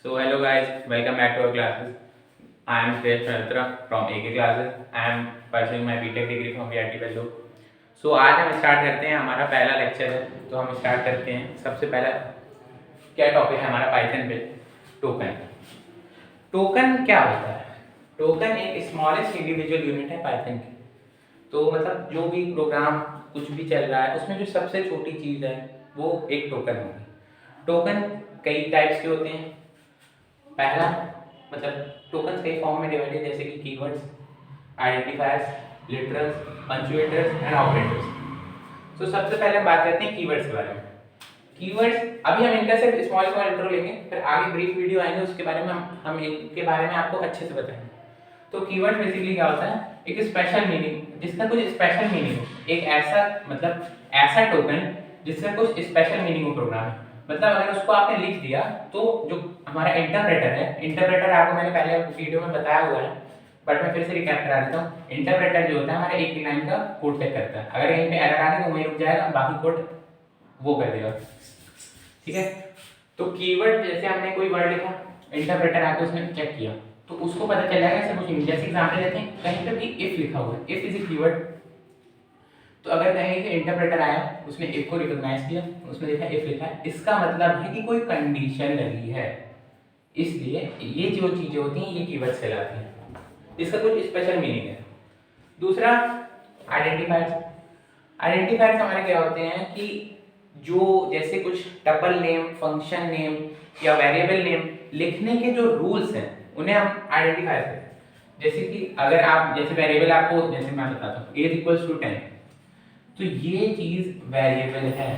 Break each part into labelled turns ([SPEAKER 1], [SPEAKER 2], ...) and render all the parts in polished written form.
[SPEAKER 1] So hello guys, welcome back to our classes. I am Shreyas Malhotra from AK classes. I am pursuing my BTech degree from VIT Vellore. So आज हम start करते हैं, हमारा पहला lecture है तो हम स्टार्ट करते हैं। सबसे पहला क्या टॉपिक है हमारा पाइथन पे, टोकन। टोकन क्या होता है? टोकन एक स्मॉलेस्ट इंडिविजुअल यूनिट है पाइथन की। तो मतलब जो भी प्रोग्राम कुछ भी चल रहा है उसमें जो सबसे छोटी चीज़ है वो एक टोकन होगी। टोकन कई टाइप्स के होते हैं। पहला मतलब टोकन कई फॉर्म में डिवाइड है, जैसे कि keywords, identifiers, literals, punctuators and operators. तो सबसे पहले हम बात करते हैं कीवर्ड्स के बारे में। कीवर्ड्स अभी हम इनका सिर्फ स्मॉल इंट्रो लेंगे, फिर आगे ब्रीफ वीडियो आएंगे उसके बारे में हम इनके बारे में आपको अच्छे से बताएंगे। तो कीवर्ड बेसिकली क्या होता है? एक स्पेशल मीनिंग, जिसका कुछ स्पेशल मीनिंग हो, एक ऐसा मतलब ऐसा टोकन जिसका कुछ स्पेशल मीनिंग हो प्रोग्राम में। मतलब अगर उसको आपने लिख दिया तो जो हमारा इंटरप्रेटर है, इंटरप्रेटर आपको मैंने पहले वीडियो में बताया हुआ है बट मैं फिर से रिकैप करा देता हूँ। इंटरप्रेटर जो होता है हमारा एक लाइन का कोड चेक करता है, अगर यहीं पे एरर आ गया तो वहीं रुक जाएगा, बाकी कोड वो कर देगा। ठीक है, तो कीवर्ड जैसे हमने कोई वर्ड लिखा, इंटरप्रेटर आके उसने चेक किया तो उसको पता चल जाएगा। ऐसे कुछ जैसे एग्जांपल लेते हैं, कहीं पे भी इफ लिखा हुआ है, इफ इज ए कीवर्ड। तो अगर कहीं से इंटरप्रेटर आया, उसने इफ को रिकॉग्नाइज किया, उसने देखा इफ लिखा है, इसका मतलब है कि कोई कंडीशन लगी है, इसलिए ये जो चीजें होती हैं ये कीवर्ड्स कहलाती हैं, इसका कुछ स्पेशल मीनिंग है। दूसरा आइडेंटिफायर्स। आइडेंटिफायर्स हमारे क्या होते हैं कि जो जैसे कुछ टपल नेम, फंक्शन नेम या वेरिएबल नेम लिखने के जो रूल्स हैं उन्हें हम आइडेंटिफाई करते हैं। जैसे कि अगर आप जैसे वेरिएबल आपको जैसे मैं बताता हूँ a इक्वल्स टू 10, तो ये चीज वेरिएबल है।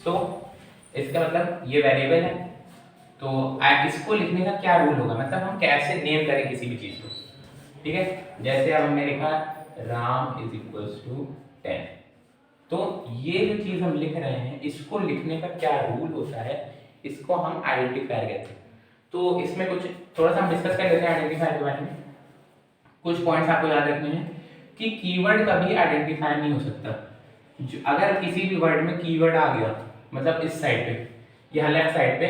[SPEAKER 1] सो इसका मतलब ये वेरिएबल है, तो इसको लिखने का क्या रूल होगा, मतलब हम कैसे नेम करें किसी भी चीज को। ठीक है, जैसे अब हमने लिखा राम इज इक्वल्स टू 10, तो ये जो चीज हम लिख रहे हैं इसको लिखने का क्या रूल होता है, इसको हम आइडेंटिफायर कहते हैं। तो इसमें कुछ थोड़ा सा हम डिस्कस कर लेते हैं आइडेंटिफायर के बारे में। कुछ पॉइंट्स आपको याद रखने हैं कि कीवर्ड कभी आइडेंटिफायर नहीं हो सकता। अगर किसी भी वर्ड में कीवर्ड आ गया, मतलब इस साइड पे या लेफ्ट साइड पे,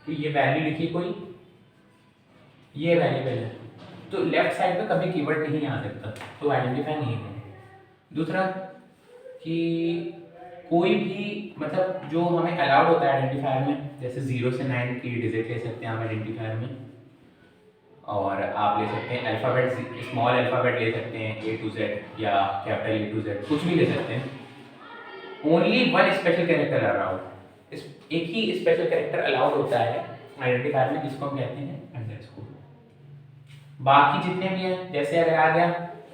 [SPEAKER 1] तो ये वैल्यू लिखी कोई, ये वेरिएबल है, तो लेफ्ट साइड पे कभी कीवर्ड नहीं आ सकता, तो आइडेंटिफाई नहीं है। दूसरा कि कोई भी मतलब जो हमें अलाउड होता है आइडेंटिफायर में, जैसे 0 से 9 की डिजिट ले सकते हैं आप आइडेंटिफायर में, और आप ले सकते हैं अल्फ़ाबेट, स्मॉल अल्फ़ाबेट ले सकते हैं A to Z या कैपिटल A to Z, कुछ भी ले सकते हैं। Only one special character allowed, एक ही स्पेशल कैरेक्टर अलाउड होता है आइडेंटिफायर में, जिसको हम कहते हैं अंडरस्कोर। बाकी जितने भी हैं, जैसे अगर आ गया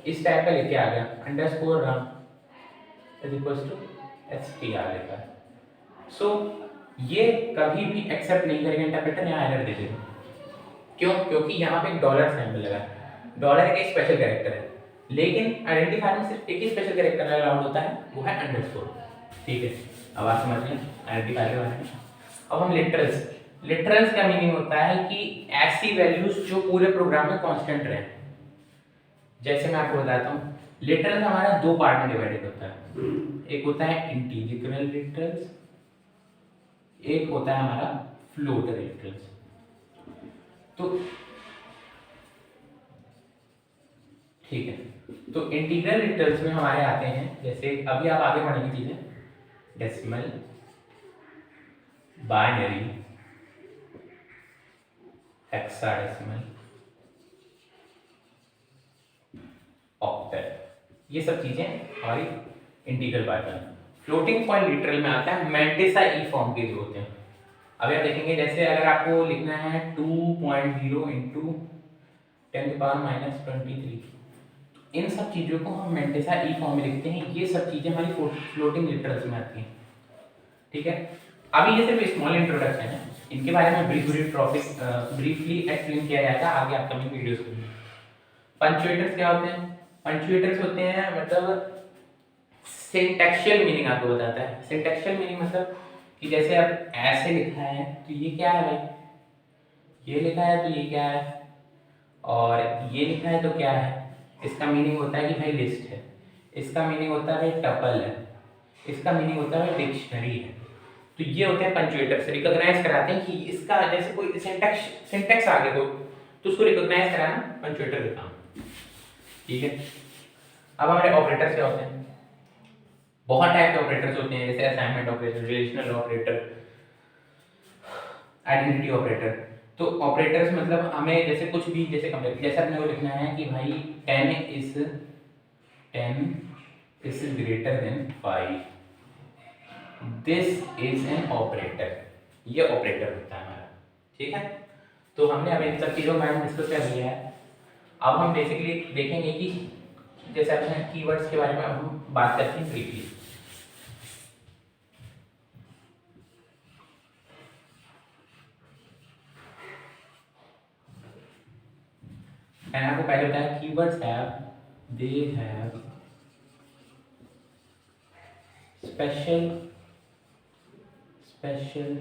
[SPEAKER 1] इस टाइप का लिखे आ गया underscore Ram is equals to str लिखा है, सो ये कभी भी एक्सेप्ट नहीं करेगा इंटरप्रेटर, यहाँ एरर दे देगा। क्यों? क्योंकि यहाँ पे एक डॉलर साइन लगा है, डॉलर एक स्पेशल कैरेक्टर है, लेकिन आइडेंटिफायर में सिर्फ एक ही स्पेशल कैरेक्टर अलाउड होता है, वो है अंडरस्कोर। ठीक है, अब आप समझ गए आइडेंटिफायर के बारे में। अब हम लिटरल्स। लिटरल्स का मीनिंग होता है कि ऐसी वैल्यूज जो पूरे प्रोग्राम में कांस्टेंट रहे। जैसे मैं आपको बताता हूँ, लिटरल हमारा दो पार्ट में डिवाइडेड होता है, एक होता है इंटीग्रल लिटरल्स, एक होता है हमारा फ्लोट लिटरल्स। तो ठीक है, तो इंटीग्रल लिटरल्स में हमारे आते हैं, जैसे अभी आप आगे पढ़ेंगे चीजें, डेसिमल, बाइनरी, हेक्साडेसिमल, ऑक्टेट, ये सब चीजें हमारी इंटीग्रल पार्ट में। फ्लोटिंग पॉइंट लिटरल में आता है मैंटिसा ई फॉर्म के जो होते हैं। अभी आप देखेंगे, जैसे अगर आपको लिखना है 2.0 इंटू 10⁻⁻23, इन सब चीज़ों को हम मैंटिसा ई फॉर्म में लिखते हैं। ये सब चीज़ें हमारी फ्लोटिंग लिटरल्स में आती हैं। ठीक है, अभी ये सिर्फ स्मॉल इंट्रोडक्शन है, इनके बारे में ब्रीफली एक्सप्लेन किया जाएगा आगे अपकमिंग वीडियोस में। पंक्चुएटर्स क्या होते हैं? पंक्चुएटर्स होते हैं मतलब सिंटैक्शियल मीनिंग आपको बताता है। सिंटैक्शियल मीनिंग मतलब कि जैसे अब ऐसे लिखा है तो ये क्या है भाई, ये लिखा है तो ये क्या है, और ये लिखा है तो क्या है। इसका मीनिंग होता है कि भाई लिस्ट है, इसका मीनिंग होता है भाई टपल है, इसका मीनिंग होता है भाई डिक्शनरी है। तो ये होते हैं पंचुएटर्स, रिकॉग्नाइज कराते हैं कि इसका जैसे कोई सिंटैक्स आ गया तो उसको रिकॉग्नाइज कराना पंचुएटर का काम। ठीक है, अब हमारे ऑपरेटर्स क्या होते हैं? बहुत टाइप के ऑपरेटर्स होते हैं, जैसे assignment operator, relational operator, identity operator. तो ऑपरेटर्स मतलब हमें जैसे कुछ भी जैसे कंपेयर, जैसे अपने को लिखना है कि भाई 10 is greater than 5, this is an operator, ये ऑपरेटर होता है हमारा। ठीक है, तो हमने अभी इन सब चीज़ों में डिस्कस कर लिया है। अब हम बेसिकली देखेंगे कि जैसे अपने कीवर्ड्स के बारे में अब हम बात करते हैं ब्रीफली। मैंने आपको पहले बताया keywords have special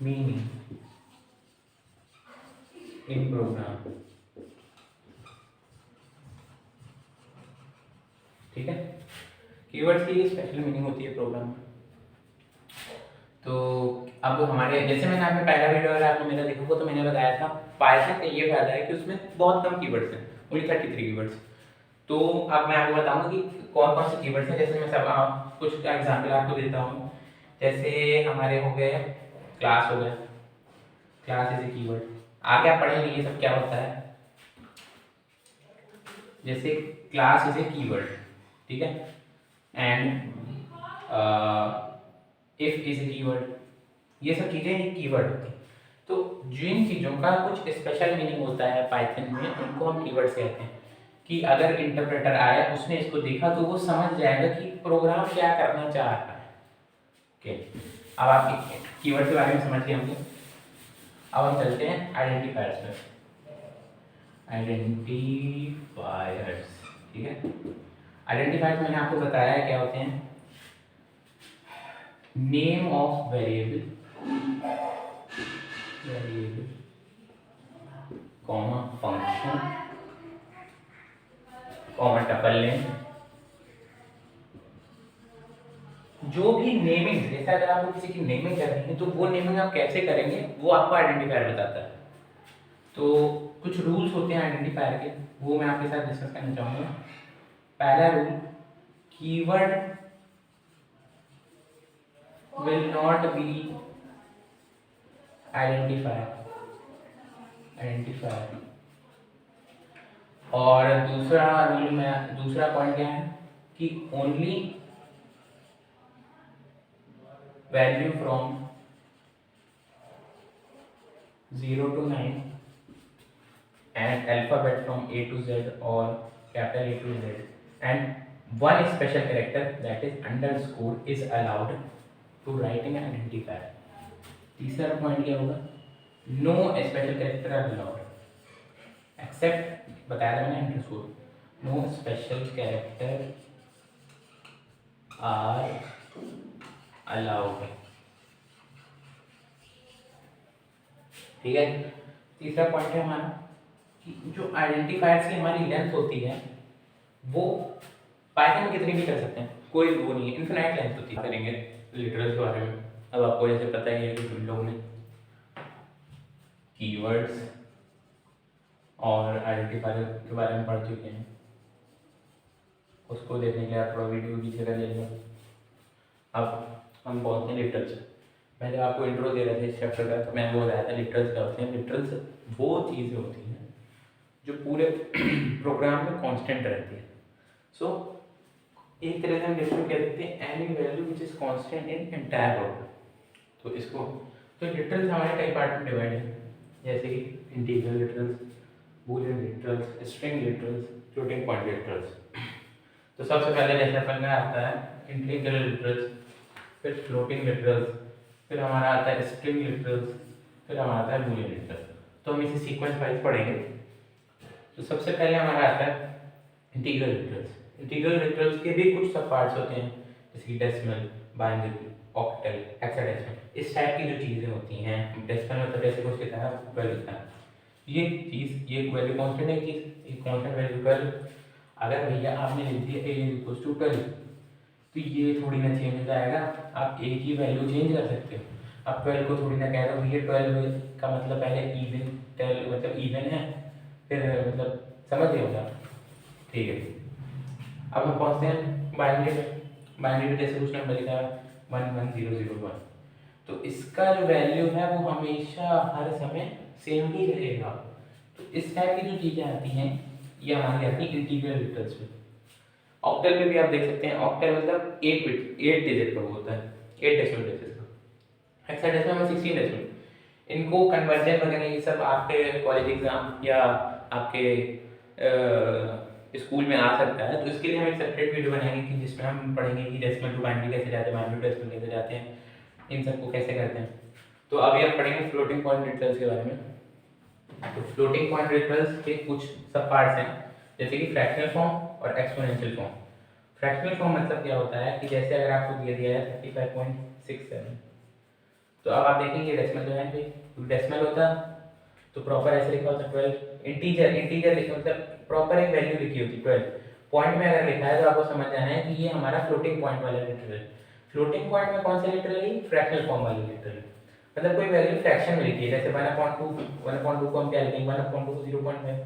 [SPEAKER 1] meaning in program. ठीक है, कीवर्ड्स की स्पेशल मीनिंग होती है प्रोग्राम में। तो अब हमारे जैसे मैंने आपने पहला वीडियो अगर आपने मेरा देखा हो तो मैंने बताया था पाइथन का ये फायदा है कि उसमें बहुत कम कीवर्ड्स हैं, ओनली 33 कीवर्ड्स। तो अब मैं आपको बताऊंगा कि कौन कौन से कीवर्ड्स हैं। जैसे मैं सब कुछ एग्जाम्पल आपको देता हूँ। जैसे हमारे हो गए क्लास, हो गया क्लास इज ए कीवर्ड। आगे आप पढ़ेंगे ये सब क्या होता है। जैसे क्लास इज ए कीवर्ड, ठीक है, and if is a keyword, ये सब चीज़ें एक कीवर्ड होती हैं। तो जिन चीज़ों का कुछ स्पेशल मीनिंग होता है पाइथन में उनको हम कीवर्ड्स कहते हैं। कि अगर इंटरप्रेटर आया उसने इसको देखा तो वो समझ जाएगा कि प्रोग्राम क्या करना चाह रहा है। ओके, अब आप कीवर्ड के बारे में समझ गए होंगे। अब हम चलते हैं आइडेंटिफायर्स पर। आइडेंटिफायर्स, ठीक है, आइडेंटिफायर्स मैंने आपको बताया है क्या होते हैं। Name of variable comma function comma tuple name. जो भी नेमिंग, जैसे अगर आपको किसी की नेमिंग करनी है तो वो नेमिंग आप कैसे करेंगे वो आपको आइडेंटिफायर बताता है। तो कुछ रूल्स होते हैं आइडेंटिफायर के, वो मैं आपके साथ डिस्कस करना चाहूँगा। पहला rule, keyword will not be identifier. और दूसरा रूल में दूसरा पॉइंट क्या है कि only value from 0 to 9 and alphabet from A to Z or capital A to Z and one special character that is underscore is allowed to write an identifier. तीसरा point क्या होगा, no special character are allowed except, बताया था मैंने underscore, no special character are allowed. ठीक है, तीसरा point है हमारा कि जो आइडेंटिफायर्स की हमारी लेंथ होती है वो पाइथन में कितनी भी कर सकते हैं, कोई वो नहीं है, इनफिनाइट लेंथ होती है। करेंगे लिटरल्स के बारे में। अब आपको जैसे पता ही है कि तुम लोगों ने कीवर्ड्स और आइडेंटिफायर के बारे में पढ़ चुके हैं, उसको देखने के लिए आप वीडियो पीछे कर लीजिए। अब हम बोलते हैं लिटरल्स। मैं जब आपको इंट्रो दे रहे थे इस चैप्टर का तो मैंने वो बताया था लिटरल्स क्या होते हैं। लिटरल्स वो चीज़ें होती हैं जो पूरे प्रोग्राम में कांस्टेंट रहती है। सो एक तरह से हम लिटरल कह सकते हैं any value which is constant in entire program. तो इसको तो लिटरल्स हमारे कई पार्ट में डिवाइड है, जैसे कि integer literals, Boolean literals, string literals, floating point literals. तो सबसे पहले जैसे अपन का आता है इंटीजर लिटरल्स, फिर फ्लोटिंग लिटरल्स, फिर हमारा आता है स्ट्रिंग लिटरल्स, फिर हमारा आता है बूलियन लिटरल्स। तो हम इसे सीक्वेंस वाइज पढ़ेंगे। तो सबसे पहले हमारा आता है इंटीग्रल लिटरल्स। इंटीग्रल लिटरल्स के भी कुछ सब पार्ट्स होते हैं, जैसे कि डेसिमल, बाइनरी, ऑक्टल, हेक्साडेसिमल, इस टाइप की जो चीज़ें होती हैं। डेसिमल मतलब जैसे कुछ कहता है 12 होता है, ये चीज़ ये वैल्यू कांस्टेंट है, चीज़ एक कांस्टेंट वैल्यू 12। अगर भैया आपने लिख दिया a = 12 तो ये थोड़ी ना चेंज हो जाएगा। आप एक ही वैल्यू चेंज कर सकते हो। आप 12 को थोड़ी ना कह रहे हो ये 12 का मतलब पहले इवन 12 मतलब इवन है, फिर मतलब समझ रहे हो आप? ठीक है। अब हम पहुँचते हैं बाइनरी पे। बाइनरी पे जैसे कुछ नंबर लिखा है 11001, तो इसका जो वैल्यू है वो हमेशा हर समय सेम ही रहेगा। तो इस टाइप की जो चीज़ें आती हैं ये हमारी आती है इंटीग्रल डिजिटल्स में। ऑक्टल में भी आप देख सकते हैं, ऑक्टल मतलब 8 बिट 8 डिजिट का होता है, 8 डेसिमल प्लेसेस का। हेक्साडेसिमल में 16 डेसिमल। इनको कन्वर्जन वगैरह ये सब आपके कॉलेज एग्जाम या आपके स्कूल में आ सकता है। तो इसके लिए हम एक सेपरेट वीडियो बनाएंगे कि जिसमें हम पढ़ेंगे कि डेसिमल टू बाइनरी कैसे जाते हैं, बाइनरी टू डेसिमल कैसे जाते हैं, इन सबको कैसे करते हैं। तो अभी हम पढ़ेंगे फ्लोटिंग पॉइंट डिजिटल्स के बारे में। तो फ्लोटिंग पॉइंट डिजिटल्स के कुछ सब पार्ट्स हैं, जैसे कि फ्रैक्शनल फॉर्म और एक्सपोनेंशियल फॉर्म। फ्रैक्शनल फॉर्म मतलब क्या होता है कि जैसे अगर आपको दिया है 35.67, तो अब आप देखेंगे डेसिमल जो है भाई डेसिमल होता तो प्रॉपर ऐसे लिखा होता 12। इंटीजर इंटीजर लिखा मतलब प्रॉपर एक वैल्यू लिखी होती 12। पॉइंट में अगर लिखा है तो आपको समझ जाना है कि ये हमारा फ्लोटिंग पॉइंट वाला लेटर है। फ्लोटिंग पॉइंट में कौन सा लेटर है? फ्रैक्शनल फॉर्म वाली लेटर है। मतलब कोई वैल्यू फ्रैक्शन में लिखी है, जैसे 1/2 को हम क्या लिखेंगे 1/2 को 0.5,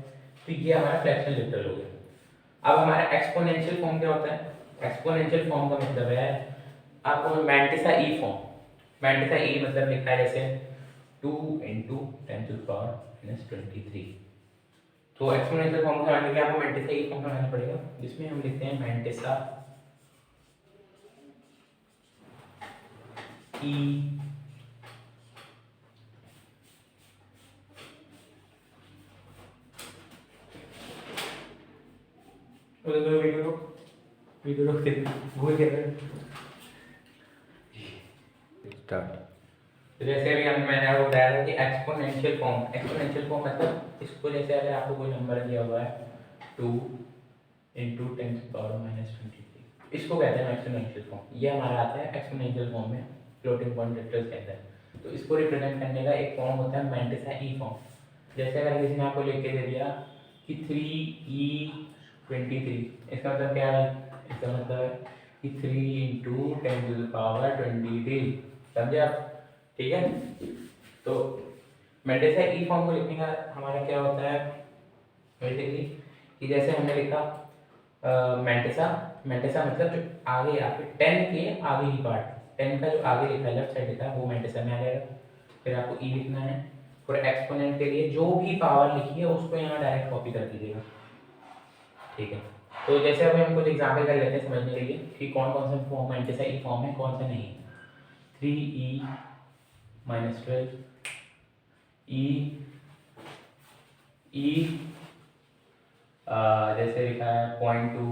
[SPEAKER 1] तो ये हमारा फ्रैक्शनल लेटर हो गया। अब हमारा एक्सपोनेंशियल फॉर्म क्या होता है? एक्सपोनेंशियल फॉर्म का मतलब है आपको मैंटिसा ई फॉर्म। मैंटिसा ई मतलब लिखा है जैसे 2 × 10⁻⁻23। तो एक्सपोनेंशियल फॉर्म को समझने के लिए आपको मैंटिसा ई फॉर्म बनाना पड़ेगा, जिसमें हम लिखते हैं मैंटिसा ई वीडियो रोक दे, भूल गया स्टार्ट। तो जैसे अभी मैंने आपको बताया था कि एक्सपोनेंशियल फॉर्म मतलब इसको जैसे अगर आपको कोई नंबर दिया हुआ है 2 × 10⁻⁻23, इसको कहते हैं एक्सपोनेंशियल फॉर्म। ये हमारा आता है एक्सपोनेंशियल फॉर्म में, फ्लोटिंग पॉइंट डिजिटल्स कहते हैं। तो इसको रिप्रेजेंट करने का एक फॉर्म होता है मैंटिसा ई फॉर्म। जैसे अगर किसी ने आपको लिख के दे दिया कि 3e23, इसका मतलब क्या है? इसका मतलब है कि 3 × 10⁻23, समझे आप? ठीक है। तो मैंटिसा ई फॉर्म को लिखने का हमारा क्या होता है बेसिकली कि जैसे हमने लिखा मैंटिसा मतलब जो आगे आपके 10 के आगे ही पार्ट, 10 का जो आगे लिखा है लेफ्ट साइड लिखा है वो मैंटिसा में आ जाएगा। फिर आपको ई लिखना है। और एक्सपोनेंट के लिए जो भी पावर लिखी है उसको यहाँ डायरेक्ट कॉपी कर दीजिएगा। ठीक है। तो जैसे अभी हम कुछ एग्जाम्पल कर लेते हैं समझने के लिए कि कौन कौन सा फॉर्म मैंटिसा ई फॉर्म है, कौन सा नहीं है। 3e-12 ई जैसे लिखा है 0.2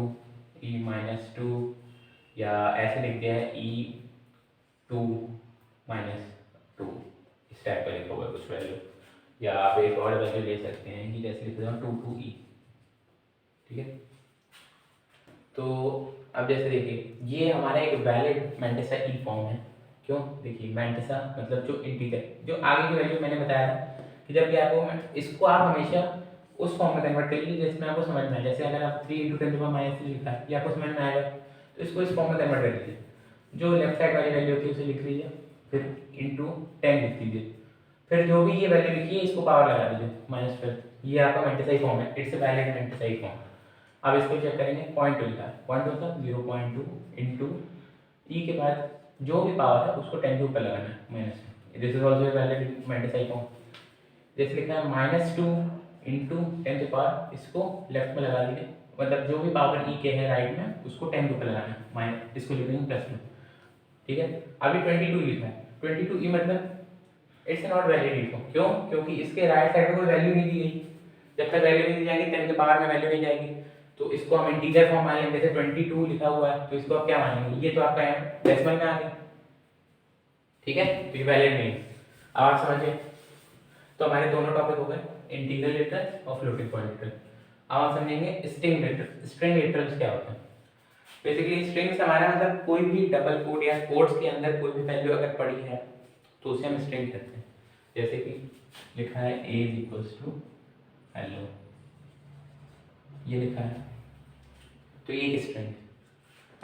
[SPEAKER 1] e-2, या ऐसे लिख दिया है e2-2, इस टाइप का लिखा हुआ है कुछ वैल्यू। या आप एक और वैल्यू ले सकते हैं कि जैसे लिख रहा हूँ 22e। ठीक है। तो अब जैसे देखिए ये हमारा एक वैलिड मैंटिसा ई फॉर्म है। क्यों? देखिए मैंटिसा मतलब जो इंटीजर, जो आगे की वैल्यू मैंने बताया था कि जब भी आपको इसको आप हमेशा उस फॉर्म में कन्वर्ट करिए जिसमें आपको समझ में आए। जैसे अगर आप 3 × 10⁻³ लिखा है ये आपको समझ में आएगा, तो इसको इस फॉर्म में कन्वर्ट कर लीजिए। जो लेफ्ट साइड वाली वैल्यू होती है उसे लिख लीजिए, फिर × 10 लिख दीजिए, फिर जो भी ये वैल्यू लिखी है इसको पावर लगा दीजिए -12। ये आपका मैंटिसा ई फॉर्म है, it's valid mantissa E form. अब इसको चेक करेंगे, 0.2 लिखा है, 0.2 मतलब 0.2 × ई के बाद जो भी पावर है उसको 10 के ऊपर लगाना है माइनस में। This is also valid mantissa E form. जैसे लिखा है -2 × 10 के पावर, इसको लेफ्ट में लगा दीजिए, मतलब जो भी पावर ई के है राइट में उसको 10 के ऊपर लगाना है, माइनस इसको लिखेंगे +2। ठीक है। अभी 22 लिखा है, 22 ई मतलब it's not valid E form. क्यों? क्योंकि इसके राइट साइड में कोई वैल्यू नहीं दी गई। जब तक वैल्यू नहीं दी जाएगी 10 के पावर में वैल्यू नहीं जाएगी, तो इसको हम इंटीजर फॉर्म मान लेंगे। जैसे 22 लिखा हुआ है तो इसको आप क्या मानेंगे? ये तो आपका डेसिमल में आ गया। ठीक है। तो ये वैलिड नहीं है। अब आप समझिए, तो हमारे दोनों टॉपिक हो गए, इंटीग्रल लिटरल्स और फ्लोटिंग पॉइंट लिटरल्स। अब आप समझेंगे स्ट्रिंग लिटरल्स। स्ट्रिंग लिटरल्स क्या होते हैं? बेसिकली स्ट्रिंग्स हमारा मतलब कोई भी डबल कोड या कोड्स के अंदर कोई भी वैल्यू अगर पड़ी है तो उसे हम स्ट्रिंग कहते हैं। जैसे कि लिखा है a = हेलो, ये लिखा है, तो ये एक स्ट्रिंग है।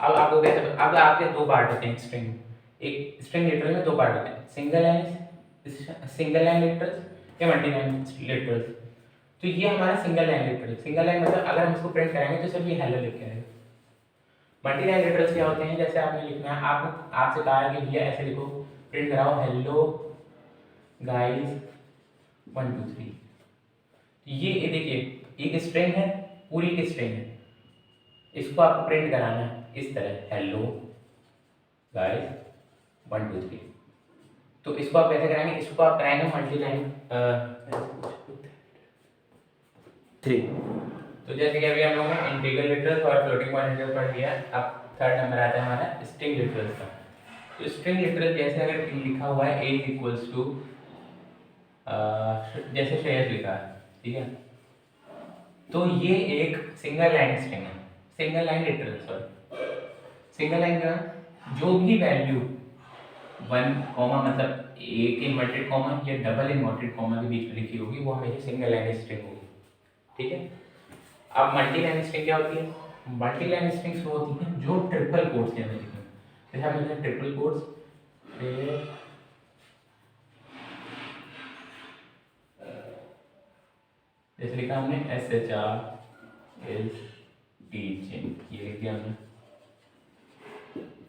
[SPEAKER 1] अब आपको कैसे, अब आपके दो पार्ट होते हैं स्ट्रिंग, एक स्ट्रिंग लिटरल में दो पार्ट होते हैं, सिंगल लाइन लिटरल्स या मल्टी लाइन लिटरल्स। तो ये हमारा single line literal, single line मतलब अगर हम इसको प्रिंट कराएंगे तो सिर्फ ये हेलो लिख के आएगा। मल्टी लाइन लिटरल्स क्या होते हैं, जैसे आपने लिखना है, आपसे कहा है कि भैया ऐसे लिखो, प्रिंट कराओ हेलो गाइस 1 2 3। ये देखिए एक स्ट्रिंग है, पूरी एक स्ट्रिंग है, इसको आपको प्रिंट कराना है इस तरह हेलो गाइस 1 2 3। तो इसको आप कैसे कराएंगे, इसको आप कराएंगे मल्टी लाइन 3। तो जैसे कि अभी हम लोगों ने इंटीग्रल लिटरल्स और फ्लोटिंग पॉइंट लिटरल पढ़ लिया, अब थर्ड नंबर आता है हमारा स्ट्रिंग लिटरल्स का। तो स्ट्रिंग लिटरल जैसे अगर लिखा हुआ है a इक्वल्स टू, जैसे श्रेयस लिखा है, ठीक है, तो ये एक सिंगल लाइन स्ट्रिंग है, single line literal, sorry single line का जो भी वैल्यू 1 कॉमा मतलब एक इन्वर्टेड कॉमा या डबल इन्वर्टेड कॉमा के बीच में लिखी होगी वो हमेशा सिंगल लाइन स्ट्रिंग होगी, ठीक है। अब मल्टी लाइन स्ट्रिंग क्या होती है, मल्टी लाइन स्ट्रिंग्स वो होती हैं जो ट्रिपल कोट्स के अंदर लिखी हैं, जैसे हम लिखते हैं ट्रिपल कोट्स, फिर जैसे लिखा हमने SHR इज टीचिंग, ये लिख दिया हमने,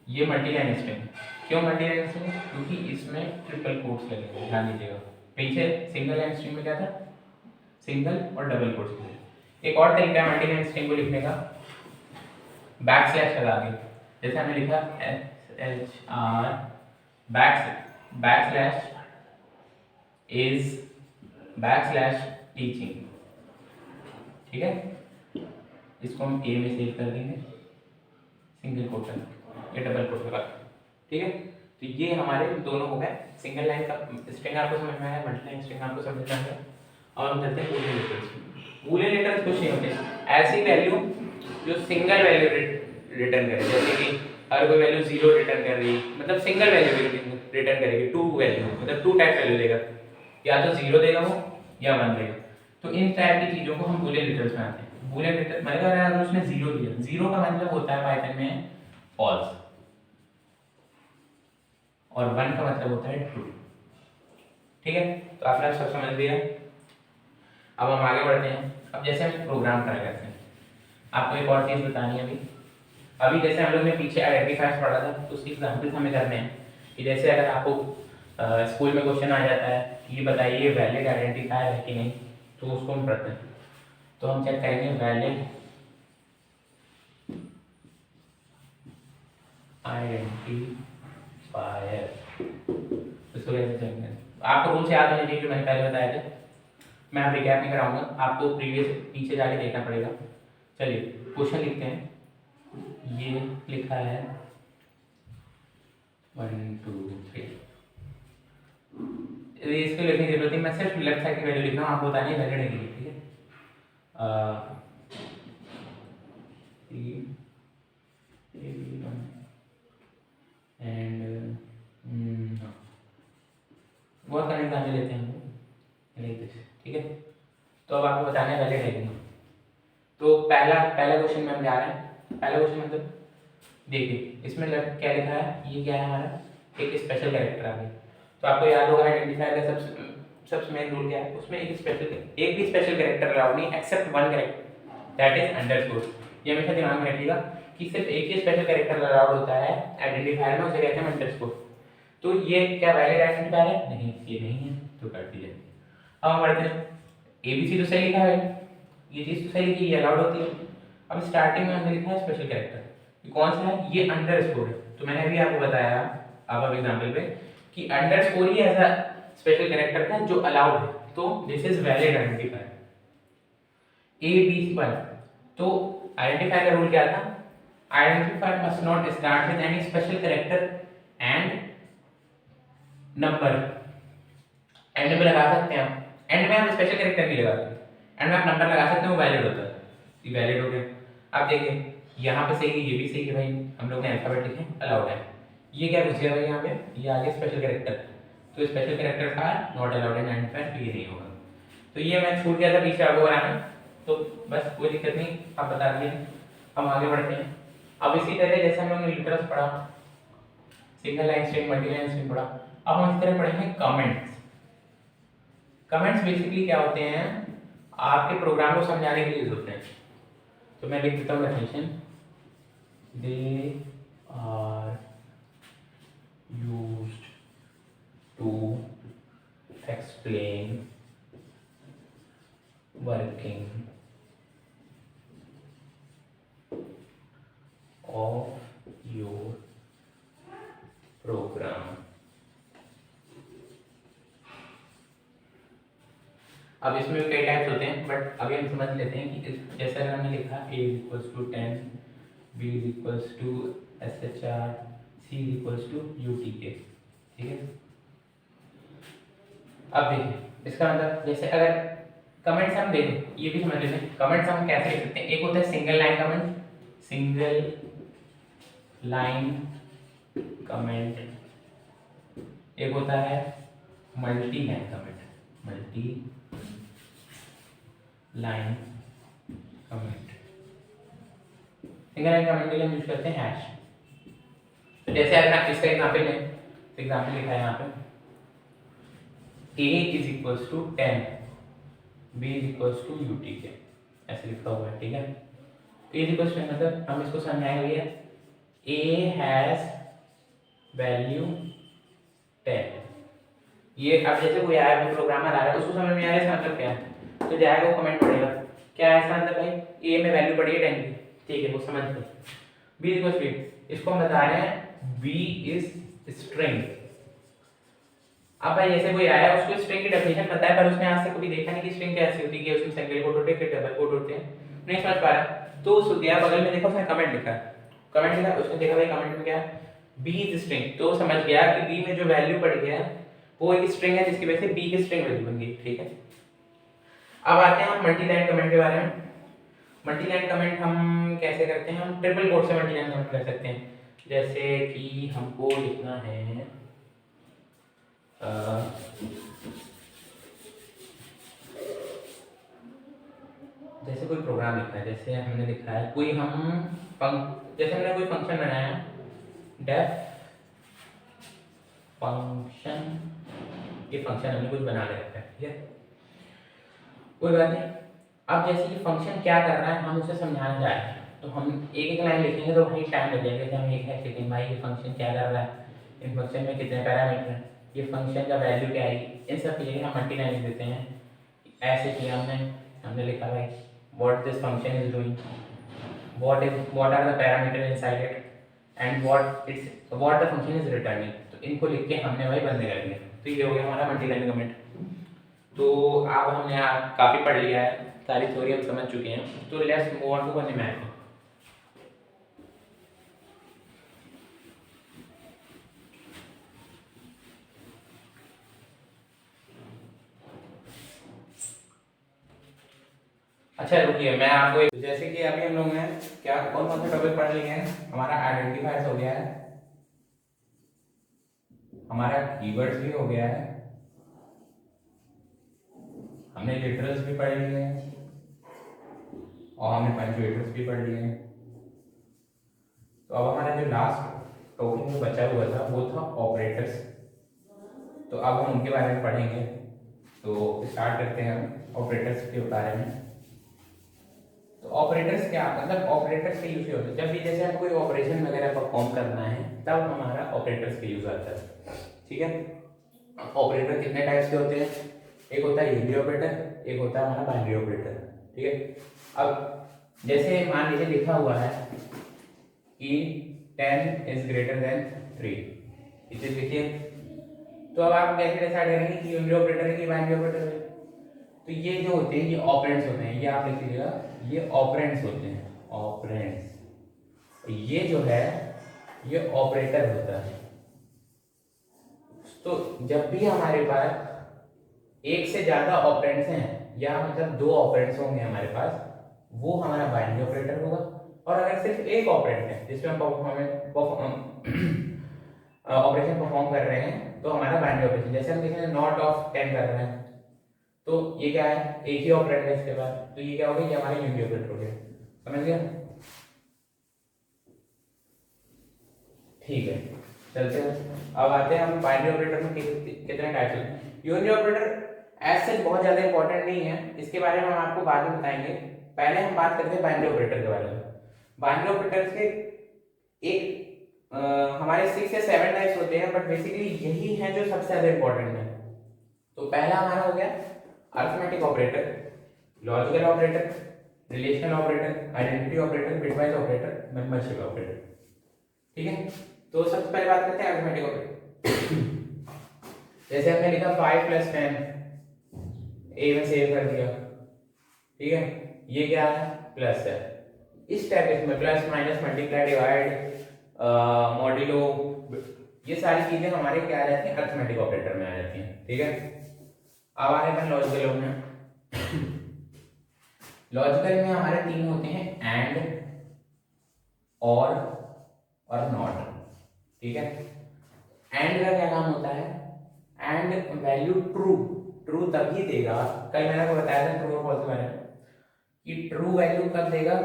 [SPEAKER 1] ये मल्टी लाइन स्ट्रिंग। क्यों मल्टी लाइन स्ट्रिंग, क्योंकि इसमें ट्रिपल कोट्स लगे हैं, ध्यान दीजिएगा। पीछे सिंगल लाइन स्ट्रिंग में क्या था, सिंगल और डबल कोट्स थे। एक और तरीका है मल्टी लाइन स्ट्रिंग को लिखने का, बैक स्लैश लगा के, जैसे हमने लिखा SHR back slash is back slash teaching, ठीक है। इसको हम ए में सेव कर देंगे, सिंगल कोट या डबल कोट लगा, ठीक है। तो ये हमारे दोनों हो गए, सिंगल लाइन का स्ट्रिंग आपको समझ में आया, मल्टी लाइन स्ट्रिंग आपको समझ में आया। और हम करते हैं बूलियन लेटर्स। बूलियन लेटर्स कुछ नहीं होते, ऐसी वैल्यू जो सिंगल वैल्यू रिटर्न करे, जैसे कि हर कोई वैल्यू 0 रिटर्न कर रही है, मतलब सिंगल वैल्यू रिटर्न करेगी, 2 वैल्यू मतलब 2 टाइप वैल्यू देगा, या तो 0 देगा वो या 1 देगा। तो इन टाइप की चीज़ों को हम बूलियन लेटर्स में आते हैं। बूलियन लेटर मतलब अगर उसने 0 दिया, 0 का मतलब होता है पाइथन में फॉल्स, और 1 का मतलब होता है ट्रू, ठीक है। तो आपने सब समझ लिया। अब हम आगे बढ़ते हैं। अब जैसे हम प्रोग्राम करा करते हैं, आपको एक और चीज़ बतानी है अभी जैसे हम लोग ने पीछे आइडेंटिफायर्स पढ़ा था, तो उसकी एग्जाम्पल्स हमें करने हैं कि जैसे अगर आपको स्कूल में क्वेश्चन आ जाता है कि ये बताइए वैलिड आइडेंटिफायर है कि नहीं, तो उसको हम पढ़ते हैं। तो हम चेक करेंगे वैलिड आइडेंटिफायर, इसको कैसे चेक करें। आपको रूल्स याद होने चाहिए जो मैंने पहले बताया थे, मैं अब रिकैप नहीं कराऊंगा, आपको प्रीवियस पीछे जाके देखना पड़ेगा। चलिए क्वेश्चन लिखते हैं। ये लिखा है 1 2 3, इसको लिखने की जरूरत नहीं, मैं सिर्फ लेफ्ट साइड की वैल्यू लिख रहा हूँ, आपको बतानी है वैलिड है कि नहीं, ठीक है। एंड बहुत सारे एग्जाम्पल लेते हैं हम, ठीक है। तो अब आपको बताना है वैलिड है कि नहीं। तो पहला क्वेश्चन में हम जा रहे हैं। पहला क्वेश्चन मतलब देखिए इसमें क्या लिखा है, ये क्या है हमारा, एक स्पेशल कैरेक्टर आ गया। तो आपको याद होगा आइडेंटिफायर का सबसे मेन रूल क्या है, उसमें एक भी स्पेशल कैरेक्टर अलाउड नहीं except 1 character, that is underscore. ये हमेशा दिमाग में रखिएगा कि सिर्फ एक ही स्पेशल कैरेक्टर अलाउड होता है आइडेंटिफायर में, उसे कहते हैं अंडरस्कोर। तो ये क्या वैलिड आइडेंटिफायर है? नहीं, ये नहीं है, तो काट दीजिए। अब हम बढ़ते हैं, ABC तो सही लिखा है, ये चीज़ तो सही लिखी, ये अलाउड होती है। अब स्टार्टिंग में हमने लिखा है स्पेशल कैरेक्टर, ये कौन सा है, ये अंडरस्कोर है। तो मैंने अभी आपको बताया अब एग्जांपल पे कि अंडरस्कोर ही ऐसा स्पेशल कैरेक्टर है जो अलाउड है, तो this is valid identifier. ABC पर तो आइडेंटिफायर का रूल क्या था, identifier must not start with any special character and number. And में लगा सकते हैं हम, एंड में हम स्पेशल कैरेक्टर नहीं लगा सकते, एंड में आप नंबर लगा सकते हैं, वो वैलिड होता है, ये वैलिड हो गया। अब देखिए यहाँ पे सही है, ये भी सही है भाई, हम लोग ने अल्फाबेट लिखे अलाउड है। ये क्या पूछ गया भाई यहाँ पे, ये आ गया स्पेशल कैरेक्टर, तो स्पेशल कैरेक्टर था नॉट अलाउड इन आइडेंटिफायर, तो ये नहीं होगा। तो ये मैं छूट गया था पीछे आपको बनाना, तो बस कोई दिक्कत नहीं, आप बता दिए। हम आगे बढ़ते हैं। अब इसी तरह जैसे हम लोग ने लिटरल्स पढ़ा, single line string, multi line string पढ़ा, अब हम इस तरह पढ़ेंगे कमेंट्स। कमेंट्स बेसिकली क्या होते हैं, आपके प्रोग्राम को समझाने के लिए यूज होते हैं। तो मैं लिख देता हूँ definition, they are used to explain working of your program. अब इसमें कई टाइप्स होते हैं, बट अभी हम समझ लेते हैं कि जैसे अगर हमने लिखा a equals to 10, b equals to SHR, c equals to UTK, ठीक है। अब देखिए इसका मतलब जैसे अगर कमेंट्स हम देखें, ये भी समझ लेते हैं कमेंट्स हम कैसे लिख सकते हैं। एक होता है single line comment, single line comment, एक होता है multi line comment, multi line comment. Single line comment के लिए हम यूज करते हैं हैश। तो जैसे अगर आप इसका एग्जांपल लें, तो एग्जांपल लिखा है यहाँ पे a is equals to 10, b is equals to UTK, ऐसे लिखा हुआ है, ठीक है। a इज इक्वल्स टू मतलब हम इसको समझाएंगे भैया a हैज वैल्यू 10। ये अब जैसे कोई आया, कोई प्रोग्रामर आ रहा है, उसको समझ में आ रहा है इसका मतलब क्या है, तो जाएगा वो कमेंट पढ़ेगा, क्या है इसका मतलब भाई a में वैल्यू पड़ी है 10 की, ठीक है, वो समझ गए। b इक्वल्स टू, इसको हम बता रहे हैं b इज स्ट्रिंग। अब भाई जैसे कोई आया, उसको स्ट्रिंग की डेफिनेशन पता है, पर उसने आज तक कभी देखा नहीं कि स्ट्रिंग कैसी होती है, उसमें सिंगल कोट होते हैं, फिर डबल कोट होते हैं, नहीं समझ पा रहा, तो उस गया बगल में देखा, उसने कमेंट लिखा, कमेंट लिखा, उसने देखा भाई कमेंट में क्या है b इज स्ट्रिंग, तो समझ गया कि b में जो वैल्यू पड़ी है वो एक स्ट्रिंग है, जिसकी वजह से b की स्ट्रिंग वैल्यू बन गई, ठीक है। अब आते हैं हम मल्टी लाइन कमेंट के बारे में। मल्टी लाइन कमेंट हम कैसे करते हैं, हम ट्रिपल कोट से मल्टी लाइन कमेंट कर सकते हैं। जैसे कि हमको लिखना है जैसे कोई प्रोग्राम लिखना है, जैसे हमने लिखा है कोई जैसे हमने कोई फंक्शन बनाया है, डेफ फंक्शन, ये फंक्शन हमने कुछ बना के रखा है, ठीक है, कोई बात नहीं। अब जैसे ये फंक्शन क्या कर रहा है हम उसे समझाना चाह रहे हैं, तो हम एक एक लाइन लिखेंगे तो भाई टाइम लग जाएगा कि हम एक है लिखेंगे भाई ये फंक्शन क्या कर रहा है, इन फंक्शन में कितने पैरामीटर हैं, ये फंक्शन का वैल्यू क्या आएगी, इन सब की जगह हम मल्टी लाइन लिख देते हैं। ऐसे किया हमने लिखा भाई what this function is doing, what are the parameter inside it and what the function is returning, तो इनको लिख के हमने भाई बंद कर दिया, तो ये हो गया हमारा मल्टी लाइन कमेंट। तो अब हमने काफ़ी पढ़ लिया है, सारी थ्योरी हम समझ चुके हैं, तो let's move on to one math. अच्छा रुकिए, मैं आपको जैसे कि अभी हम लोग ने क्या कौन कौन से टॉपिक पढ़ लिए हैं, हमारा आइडेंटिफायर्स हो गया है, हमारा कीवर्ड्स भी हो गया है, हमने लिटरल्स भी पढ़ लिए हैं, और हमने पंक्चुएटर्स भी पढ़ लिए हैं। तो अब हमारा जो लास्ट टॉपिक बचा हुआ था वो था ऑपरेटर्स, तो अब हम उनके बारे में पढ़ेंगे। तो स्टार्ट करते हैं हम ऑपरेटर्स के बारे में। तो ऑपरेटर्स क्या मतलब ऑपरेटर्स के यूज होते हैं जब भी जैसे हम कोई ऑपरेशन वगैरह परफॉर्म करना है, तब हमारा ऑपरेटर्स के यूज आता है, ठीक है। ऑपरेटर कितने टाइप्स के होते हैं, एक होता है यूनियरी ऑपरेटर, एक होता है हमारा बाइनरी ऑपरेटर, ठीक है। अब जैसे मान लीजिए लिखा हुआ है कि 10 इज ग्रेटर देन 3, इसे लिखिए, तो अब आप कैसे डिसाइड करेंगे कि यूनियरी ऑपरेटर है कि बाइनरी ऑपरेटर है। तो ये जो होते हैं ये ऑपरेंड्स होते हैं, ये आप लिख लीजिएगा, ये ऑपरेंड्स होते हैं, ऑपरेंड्स। ये जो है ये ऑपरेटर होता है। तो जब भी हमारे पास एक से ज्यादा ऑपरेंड्स हैं या मतलब दो ऑपरेंड्स होंगे हमारे पास, वो हमारा बाइनरी ऑपरेटर होगा। और अगर सिर्फ एक ऑपरेंड है जिसमें हम ऑपरेशन परफॉर्म कर रहे हैं, तो हमारा बाइनरी ऑपरेशन, जैसे हम देखें नॉट ऑफ 10 कर रहे हैं, तो ये क्या है, एक ही ऑपरेंड है इसके बाद, तो ये क्या हो गया, ये हमारा यूनियरी ऑपरेटर हो गया, समझ गया। ठीक है, चलते हैं। अब आते हैं हम बाइनरी ऑपरेटर में कितने टाइप्स होते हैं। यूनियन ऑपरेटर ऐसे बहुत ज़्यादा इंपॉर्टेंट नहीं है, इसके बारे में हम आपको बाद में बताएंगे। पहले हम बात करते हैं बाइनरी ऑपरेटर के बारे में। बाइनरी ऑपरेटर के एक हमारे 6 या 7 टाइप्स होते हैं, बट बेसिकली यही है जो सबसे ज़्यादा इंपॉर्टेंट है। तो पहला हमारा हो गया arithmetic operator, logical operator, relational operator, identity operator, bitwise operator, membership operator. ठीक है, तो सबसे पहले बात करते हैं अरिथमेटिक ऑपरेटर। जैसे हमने लिखा 5 + 10, ए में सेव कर दिया। ठीक है, ये क्या है, प्लस है। इस टाइप में plus minus multiply divide modulo, ये सारी चीजें हमारे क्या रहती हैं, अरिथमेटिक ऑपरेटर में आ जाती हैं। ठीक है, अब आ रहे हैं लॉजिकल में। लॉजिकल में हमारे 3 होते हैं, एंड, और नॉट। ठीक है, एंड का क्या काम होता है, एंड वैल्यू ट्रू तभी देगा। कल मैंने आपको बताया था ट्रू और फॉल्स के बारे में कि ट्रू वैल्यू कब देगा।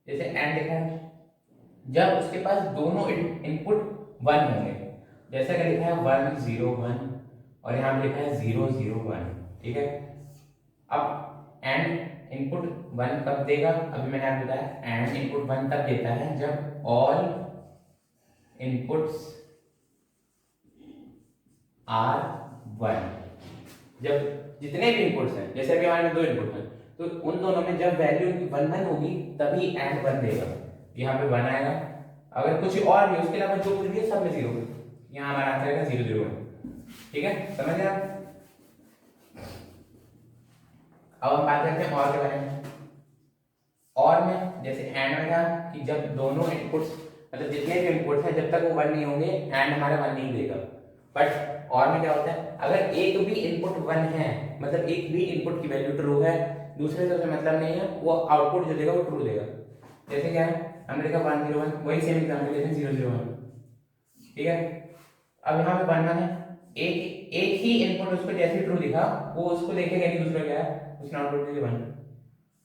[SPEAKER 1] जैसे एंड लिखा है, जब उसके पास दोनों इनपुट 1 होंगे। जैसा कि लिखा है 1 0 1 और यहाँ पे लिखा है 0 0 1। ठीक है, अब एंड इनपुट 1 कब देगा, अभी मैंने आपको बताया एंड इनपुट 1 तब देता है जब ऑल इनपुट्स आर 1। जब जितने भी इनपुट्स हैं, जैसे अभी हमारे 2 इनपुट हैं, तो उन दोनों में जब वैल्यू 1 1 होगी तभी एंड 1 देगा। यहाँ पे 1 आएगा, अगर कुछ और भी उसके अलावा जो कुछ भी है सब में 0, यहाँ हमारा आंसर आएगा 0 0 1। ठीक है, समझ गए आप। अब हम बात करते हैं और के बारे में। और में जैसे एंड में था कि जब दोनों इनपुट्स, मतलब जितने भी इनपुट्स हैं जब तक वो 1 नहीं होंगे एंड हमारा 1 नहीं देगा। बट और में क्या होता है, अगर एक भी इनपुट 1 है, मतलब एक भी इनपुट की वैल्यू ट्रू है, दूसरे से उसमें मतलब नहीं है, वो आउटपुट जो देगा वो ट्रू देगा। जैसे क्या है, हमने देखा 1 0 1, वही सेम एग्जांपल लेते हैं 0 0 1। ठीक है, अब यहाँ पे 1 1 है, एक ही इनपुट उसको जैसे ट्रू दिखा वो उसको देखेगा कि दूसरा क्या है, उसने आउटपुट दिया 1।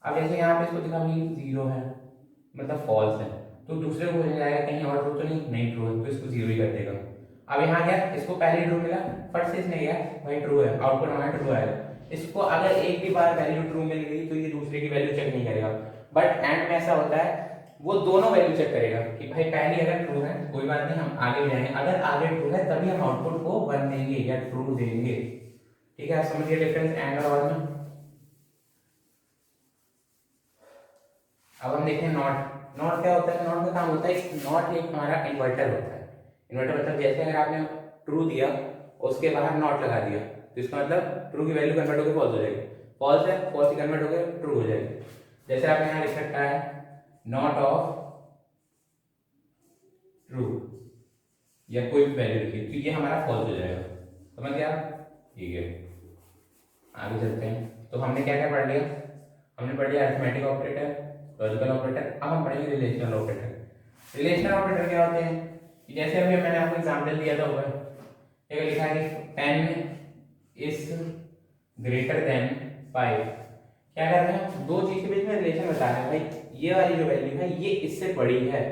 [SPEAKER 1] अब जैसे यहाँ पे इसको दिखा भाई 0 है, मतलब फॉल्स है, तो दूसरे को हो जाएगा कहीं और ट्रू तो नहीं ट्रू है, तो इसको 0 ही कर देगा। अब यहाँ क्या, इसको पहले ट्रू मिला, फट से इसने गया भाई ट्रू है, आउटपुट हमारा ट्रू आएगा। इसको अगर एक भी बार वैल्यू ट्रू मिल गई तो ये दूसरे की वैल्यू चेक नहीं करेगा। बट एंड में ऐसा होता है, वो दोनों वैल्यू चेक करेगा कि भाई पहली अगर ट्रू है कोई बात नहीं, हम आगे जाएंगे, अगर आगे ट्रू है तभी हम आउटपुट को 1 देंगे या ट्रू देंगे। ठीक है, आप समझिए डिफरेंस एंड और में। अब हम देखें नॉट। नॉट क्या होता है, नॉट का काम होता है, नॉट एक हमारा इन्वर्टर होता है। इन्वर्टर मतलब जैसे अगर आपने ट्रू दिया उसके बाहर नॉट लगा दिया तो इसका मतलब ट्रू की वैल्यू कन्वर्ट होकर फॉल्स हो जाएगी, फॉल्स है फॉल्स की कन्वर्ट होकर ट्रू हो जाएगी। जैसे आपने यहाँ लिख रखा है नॉट ऑफ ट्रू या कोई भी वैल्यू लिखी तो ये हमारा फॉल्स हो जाएगा। समझ गया, ठीक है। आगे चलते हैं, तो हमने क्या क्या पढ़ लिया, हमने पढ़ लिया अरिथमेटिक ऑपरेटर, लॉजिकल ऑपरेटर। अब हम पढ़ेंगे रिलेशनल ऑपरेटर। रिलेशनल ऑपरेटर क्या होते हैं, जैसे अभी मैंने आपको एग्जांपल दिया था ऊपर, एक लिखा है कि 10 इज ग्रेटर देन 5। क्या कर रहे हैं, दो चीज के बीच में रिलेशन बता रहे हैं, भाई ये वाली जो वैल्यू है ये इससे बड़ी है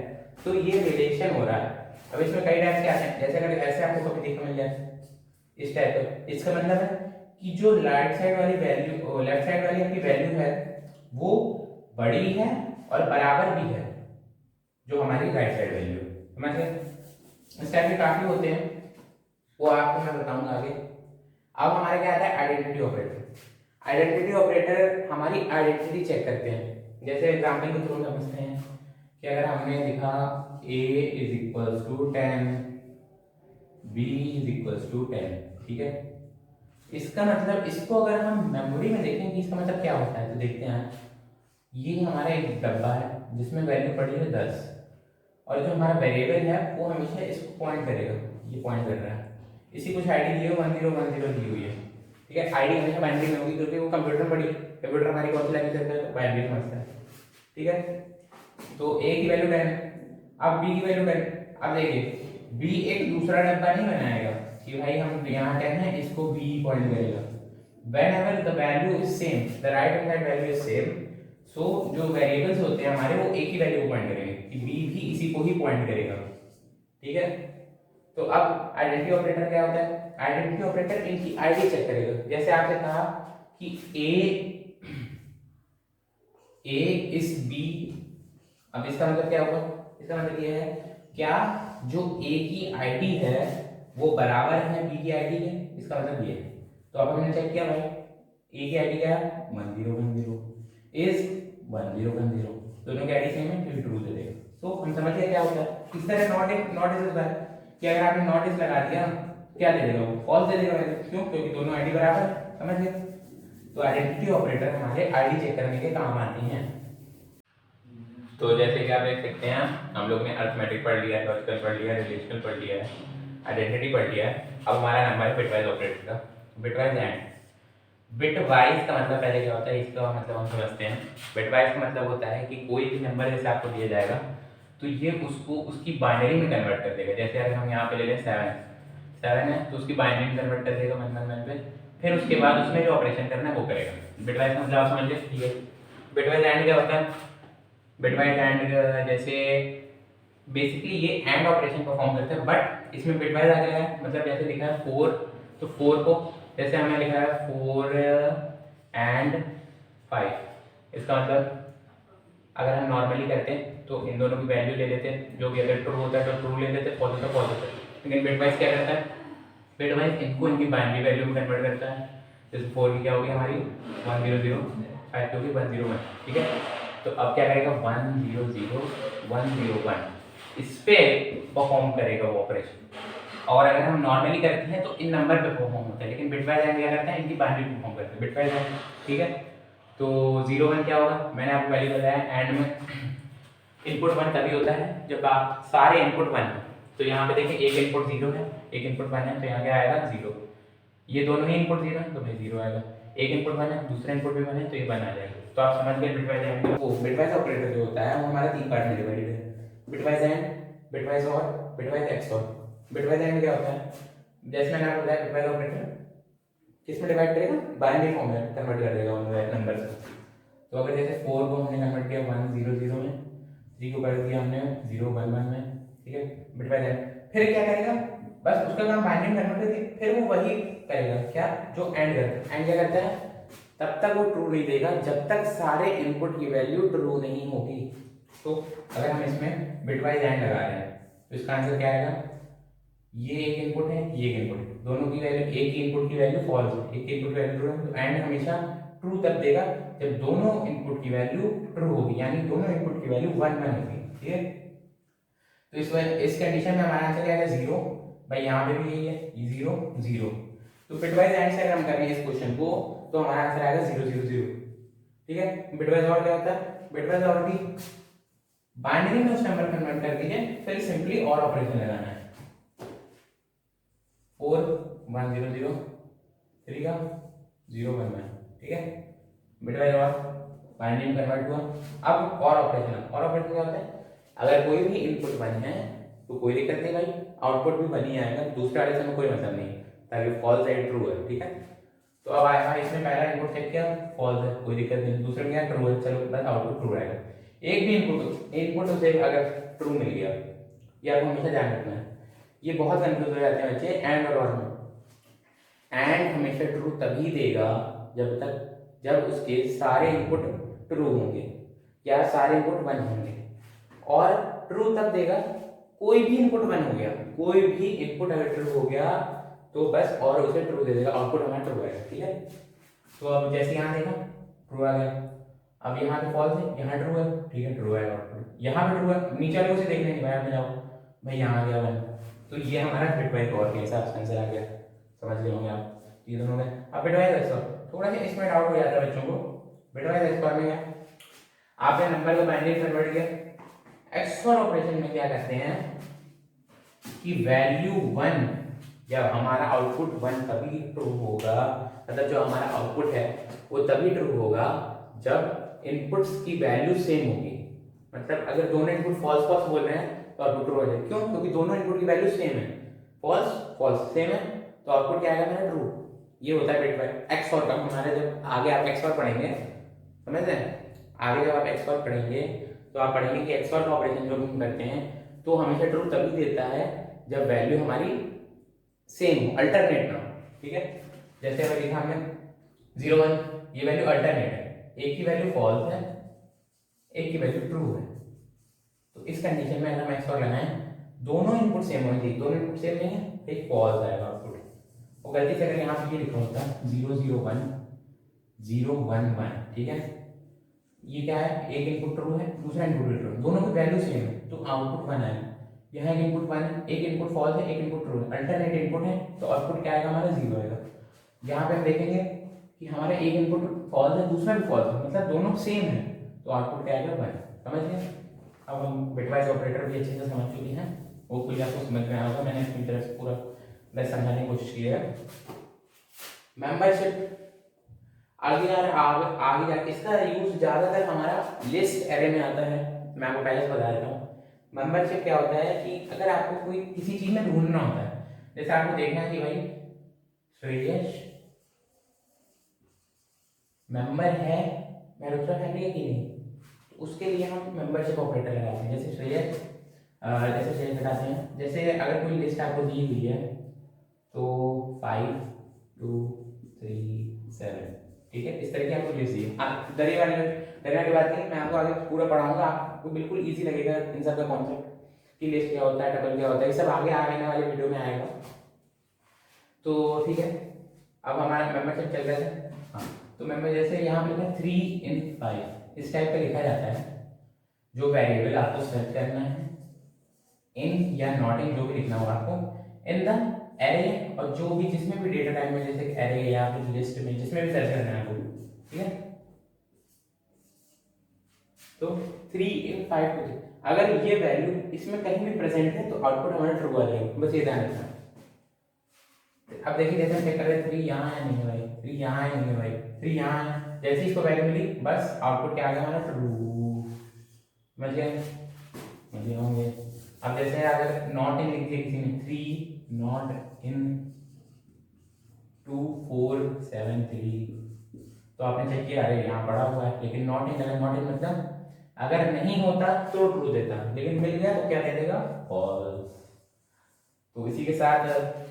[SPEAKER 1] तो ये रिलेशन हो रहा है। अब इसमें कई टाइप के आते हैं, जैसे अगर ऐसे आपको कभी देखने मिल जाए इस टाइप का, इसका मतलब है कि जो राइट साइड वाली वैल्यू, लेफ्ट साइड वाली आपकी वैल्यू है वो बड़ी है और बराबर भी है जो हमारी राइट साइड वैल्यू है। समझ गए, इस टाइप के काफी होते हैं, वो आपको मैं बताऊंगा आगे। अब हमारे क्या आता है आइडेंटिटी ऑपरेटर। आइडेंटिटी ऑपरेटर हमारी आइडेंटिटी चेक करते हैं। जैसे एग्जांपल के थ्रू समझते हैं कि अगर हमने लिखा a = 10, b = 10, ठीक है, इसका मतलब इसको अगर हम मेमोरी में देखें कि इसका मतलब क्या होता है तो देखते हैं, ये हमारा एक डब्बा है जिसमें वैल्यू पड़ी है 10 और जो हमारा वेरिएबल है वो हमेशा इसको पॉइंट करेगा, ये पॉइंट कर रहा है, इसी कुछ आईडी दी हो 1010 दी हुई है। ठीक है, आईडी हमेशा बाइनरी में होगी क्योंकि वो कंप्यूटर में पड़ी, कंप्यूटर हमारी कौन सी लैंग्वेज चलता है, बाइनरी समझता है। ठीक है, तो a की वैल्यू 10, अब b की वैल्यू 10। अब देखिए b एक दूसरा डब्बा नहीं बनाएगा कि भाई हम यहाँ 10 है इसको b पॉइंट करेगा। whenever the value is same, the right hand side value is same, so जो वेरिएबल्स होते हैं हमारे वो एक ही वैल्यू को पॉइंट करेंगे कि b भी इसी को ही पॉइंट करेगा। ठीक है। तो अब आइडेंटिटी ऑपरेटर क्या होता है? आइडेंटिटी ऑपरेटर इनकी आईडी चेक करेगा। जैसे आपने कहा कि ए इज बी, अब इसका मतलब क्या होगा? इसका मतलब ये है, क्या जो ए की आईडी है वो बराबर है बी की आईडी के? इसका मतलब ये है। तो अब हमने चेक किया भाई, ए की आईडी क्या है? 1010 इज 1010, दोनों की आईडी सेम है, तो ट्रू दे देगा। तो हम समझ गए क्या होता है। इस तरह नॉट इज होता है कि अगर आपने नॉट इज लगा दिया क्या दे देगा? वो फॉल्स दे देगा। क्यों? क्योंकि दोनों आईडी बराबर है। समझ गए? तो आइडेंटिटी ऑपरेटर हमारे आईडी चेक करने के काम आती हैं। तो जैसे कि आप देख सकते हैं, हम लोग ने अर्थमेटिक पढ़ लिया है, लॉजिकल पढ़ लिया है, रिलेशनल पढ़ लिया है, आइडेंटिटी पढ़ लिया है। अब हमारा नंबर है बिटवाइज ऑपरेटर का। बिटवाइज एंड बिटवाइज का मतलब पहले क्या होता है, इसका मतलब हम समझते हैं। बिटवाइज का मतलब होता है कि कोई भी नंबर जैसे आपको दिया जाएगा तो ये उसको उसकी बाइनरी में कन्वर्ट कर देगा। जैसे अगर हम यहाँ पे ले लें 7 है तो उसकी बाइनरी में कन्वर्ट कर देगा 1 पे, फिर उसके बाद उसमें जो ऑपरेशन करना है वो करेगा। बिटवाइज का मतलब आप समझ लीजिए। ठीक है, बिटवाइज एंड क्या होता है? बिटवाइज एंड जैसे बेसिकली ये एंड ऑपरेशन परफॉर्म करते हैं, बट इसमें बिटवाइज आ गया है। मतलब जैसे लिखा है 4, तो 4 को जैसे हमें लिखा है 4 एंड 5, इसका मतलब अगर हम नॉर्मली करते हैं तो इन दोनों की वैल्यू ले लेते हैं, जो भी अगर ट्रू होता है तो ट्रू ले लेते हैं, फॉल्स होता है फॉल्स होता है। लेकिन बिटवाइज क्या करता है? बिटवाइज इनको इनकी बाइनरी वैल्यू में कन्वर्ट करता है। जैसे 4 की क्या होगी हमारी 100, 5 की होगी 101। ठीक है, तो अब क्या करेगा? 100 101 इस पे परफॉर्म करेगा वो ऑपरेशन। और अगर हम नॉर्मली करते हैं तो इन नंबर पे परफॉर्म होता है, लेकिन बिटवाइज एंड क्या करता है? इनकी बाइनरी परफॉर्म करता है बिटवाइज एंड। ठीक है, तो 01 क्या होगा? मैंने आपको वैल्यू बताया एंड में इनपुट 1 तभी होता है जब आप सारे इनपुट 1 है। तो यहाँ पे देखिए एक इनपुट 0 है, एक इनपुट 1 है, तो यहाँ क्या आएगा? 0। ये दोनों ही इनपुट 0 है तो भाई 0 आएगा। एक इनपुट 1 है, दूसरा इनपुट भी 1 है, तो ये 1 आ जाएगा। तो आप समझ गए बिटवाइज एंड। वो बिटवाइज ऑपरेटर जो होता है वो हमारा 3 पार्ट में डिवाइडेड है, बिटवाइज एंड, बिटवाइज और, बिटवाइज एक्सऑर। बिटवाइज एंड क्या होता है? जैसे मैंने आपको बताया बिटवाइज ऑपरेटर किस में डिवाइड करेगा? बाइनरी फॉर्म में कन्वर्ट कर देगा उन नंबर से। तो अगर जैसे 4 को हमने कन्वर्ट किया 100 में, 3 को कर दिया हमने 011 में। ठीक है, बिटवाइज एंड। फिर क्या करेगा? बस उसका काम बाइनरी में कन्वर्ट करके फिर वो वही करेगा क्या जो एंड करता है। एंड क्या करता है? तब तक वो ट्रू नहीं देगा जब तक सारे इनपुट की वैल्यू ट्रू नहीं होगी। तो अगर हम इसमें बिटवाइज एंड लगा रहे हैं तो इसका आंसर क्या आएगा? ये एक इनपुट है, ये एक इनपुट है, दोनों की वैल्यू, एक ही इनपुट की वैल्यू फॉल्स है, एक की इनपुट वैल्यू ट्रू है। तो एंड हमेशा ट्रू तब देगा जब दोनों इनपुट की वैल्यू ट्रू होगी, यानी दोनों इनपुट की वैल्यू 1 1 होगी। ठीक है, तो इस कंडीशन में हमारा आंसर क्या है? 0। भाई यहाँ पे भी यही है, ये 0 0। तो बिटवाइज एंड से अगर हम करें इस क्वेश्चन को तो हमारा आंसर आएगा 0 0 0। ठीक है, बिटवाइज और क्या होता है? बिटवाइज और भी बाइनरी में उस नंबर कन्वर्ट कर दीजिए, फिर सिंपली और ऑपरेशन लगाना है। 4 100 3 का 0 1 1। ठीक है, बिटवाइज और बाइनरी में कन्वर्ट हुआ। अब और ऑपरेशन, और ऑपरेशन क्या होता है? अगर कोई भी इनपुट 1 है तो कोई दिक्कत नहीं भाई, आउटपुट भी 1 ही आएगा, दूसरे वाले से में कोई मतलब नहीं, ताकि फॉल्स है ट्रू है। ठीक है, तो अब आया इसमें पहला इनपुट चेक किया फॉल्स है, कोई दिक्कत नहीं, दूसरे में क्या ट्रू है, चलो बस आउटपुट ट्रू आएगा। एक भी इनपुट से अगर ट्रू मिल गया, ये आपको हमेशा ध्यान रखना है। ये बहुत कंफ्यूज हो जाते हैं बच्चे एंड और में। एंड हमेशा ट्रू तभी देगा जब उसके सारे इनपुट ट्रू होंगे या सारे इनपुट 1 होंगे, और ट्रू तब देगा कोई भी इनपुट 1 हो गया, कोई भी इनपुट अगर ट्रू हो गया तो बस और उसे ट्रू दे देगा, आउटपुट हमारा ट्रू आएगा। ठीक है, तो अब जैसे यहाँ देखा ट्रू आ गया, अब यहाँ पे फॉल्स है, यहाँ ट्रू है। ठीक है, ट्रू आएगा आउटपुट, यहाँ पे ट्रू है, नीचे वाले उसे देखने नहीं भाई, आप जाओ भाई यहाँ आ गया 1, तो ये हमारा बिटवाइज और के हिसाब से आंसर आ गया। समझ गए होंगे आप, ये दोनों में। अब बिटवाइज एक्सऑर थोड़ा सा इसमें डाउट हो जाता है बच्चों को। बिटवाइज एक्सऑर में क्या, आपने नंबर को बाइनरी कन्वर्ट किया, एक्सऑर ऑपरेशन में क्या करते हैं कि वैल्यू 1, जब हमारा आउटपुट 1 तभी ट्रू होगा, मतलब जो हमारा आउटपुट है वो तभी ट्रू होगा जब इनपुट्स की वैल्यू सेम होगी। मतलब अगर दोनों इनपुट फॉल्स फॉल्स बोल रहे हैं तो आउटपुट ट्रू हो जाएगा। क्यों? क्योंकि दोनों इनपुट की वैल्यू सेम है, फॉल्स फॉल्स सेम है, तो आउटपुट क्या आएगा मेरा? ट्रू। ये होता है बिटवाइज एक्सऑर का। हमारे जब आगे आप एक्सऑर पढ़ेंगे, समझ रहे हैं, आगे जब आप एक्सऑर पढ़ेंगे तो आप पढ़ेंगे कि एक्सऑर का ऑपरेशन जो हम करते हैं तो हमेशा ट्रू तभी देता है जब वैल्यू हमारी सेम हो, अल्टरनेट ना हो, ठीक है। जैसे अगर लिखा हमने 0 1, ये वैल्यू अल्टरनेट है, एक की वैल्यू फॉल्स है, एक की वैल्यू ट्रू है। तो इस कंडीशन में अगर हम एक्स और लगाएं, दोनों इनपुट सेम होने चाहिए, दोनों इनपुट सेम नहीं है, एक फॉल्स आएगा आउटपुट। और गलती से अगर यहाँ पे ये लिखा होता 0 0 1 0 1 1, ठीक है, ये क्या है, एक इनपुट ट्रू है, दूसरा इनपुट ट्रू है, दोनों की वैल्यू सेम है, तो आउटपुट 1 आएगा। यहाँ एक इनपुट 1 है, एक इनपुट फॉल्स है, एक इनपुट ट्रू है, अल्टरनेट इनपुट है, तो आउटपुट क्या आएगा हमारा 0 आएगा। यहाँ पे हम देखेंगे कि हमारा एक इनपुट फॉल्स है, दूसरा भी फॉल्स है, मतलब दोनों सेम है, तो आउटपुट क्या आएगा 1। समझ गए। अब हम बिटवाइज ऑपरेटर भी अच्छे से समझ चुके हैं, वो कुछ आपको समझ में आया होगा, मैंने अपनी तरफ से पूरा मैं समझाने की कोशिश की है। मेंबरशिप आगे आगे जाके इसका यूज ज़्यादातर हमारा लिस्ट एरे में आता है। मैं आपको पहले से बता देता हूँ, मेंबरशिप क्या होता है कि अगर आपको कोई किसी चीज़ में ढूंढना होता है, जैसे आपको देखना है कि भाई श्रेयस मेंबर है मेरिटोसा फैमिली की नहीं, तो उसके लिए हम मेंबरशिप ऑपरेटर लगाते हैं। जैसे श्रेयस बताते हैं, जैसे अगर कोई लिस्ट आपको दी हुई है तो 5 2 3 7, ठीक है, इस तरह की आपको लिस्ट दी है। डरिया की बात नहीं, मैं आपको आगे पूरा पढ़ाऊंगा, आपको बिल्कुल इजी लगेगा इन सब का कॉन्सेप्ट कि लिस्ट क्या होता है, टपल क्या होता है, ये सब आगे आने वाले वीडियो में आएगा। तो ठीक है, अब हमारा मेंबरशिप चल रहा है। हाँ, तो मेंबर जैसे यहाँ पे लिखा 3 in 5, इस टाइप का लिखा जाता है। जो वेरिएबल आपको सर्च करना है, इन या नॉट इन जो भी लिखना होगा आपको इन द एरे, और जो भी जिसमें भी डेटा टाइप में, जैसे एरे या फिर लिस्ट में, जिसमें भी सर्च करना है आपको, ठीक है। तो 3 in 5 को अगर ये वैल्यू इसमें कहीं भी प्रेजेंट है तो आउटपुट हमारा ट्रू आ जाएगा, बस ये ध्यान रखना। अब देखिए जैसे हम चेक कर रहे हैं 3 यहाँ है नहीं है भाई, 3 यहाँ है नहीं है भाई, 3 यहाँ है, जैसे इसको वैल्यू मिली बस आउटपुट क्या आ गया हमारा ट्रू। समझ गए होंगे। अब जैसे अगर नॉट इन लिख दिया किसी ने 3 नॉट इन 2 4 7 3, तो आपने चेक किया अरे यहाँ पड़ा हुआ है, लेकिन नॉट इन, अगर नॉट इन मतलब अगर नहीं होता तो ट्रू देता, लेकिन मिल गया तो क्या दे देगा, फॉल्स। तो इसी के साथ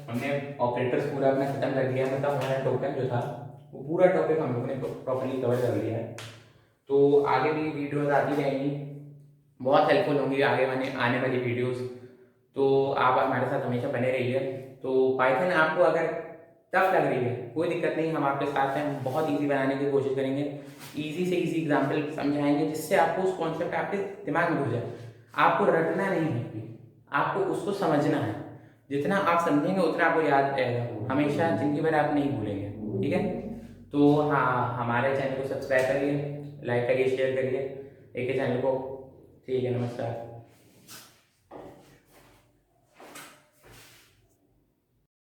[SPEAKER 1] हमने ऑपरेटर्स पूरा अपना खत्म कर दिया, मतलब हमारा टोकन जो था वो पूरा टॉपिक हम लोगों ने प्रॉपर्ली कवर कर लिया है। तो आगे भी वीडियोस आती रहेंगी, बहुत हेल्पफुल होंगी आगे आने वाली वीडियोस, तो आप हमारे साथ हमेशा बने रहिए। तो पाइथन आपको अगर टफ लग रही है कोई दिक्कत नहीं, हम आपके साथ हैं, हम बहुत इजी बनाने की कोशिश करेंगे, इजी से इजी एग्जाम्पल समझाएंगे जिससे आपको उस कॉन्सेप्ट आपके दिमाग में घुस जाए। आपको रटना नहीं है, आपको उसको समझना है, जितना आप समझेंगे उतना आपको याद रहेगा हमेशा, जिंदगी भर आप नहीं भूलेंगे, ठीक है। तो हाँ, हमारे चैनल को सब्सक्राइब करिए, लाइक करिए, शेयर करिए एक चैनल को, ठीक है, नमस्कार।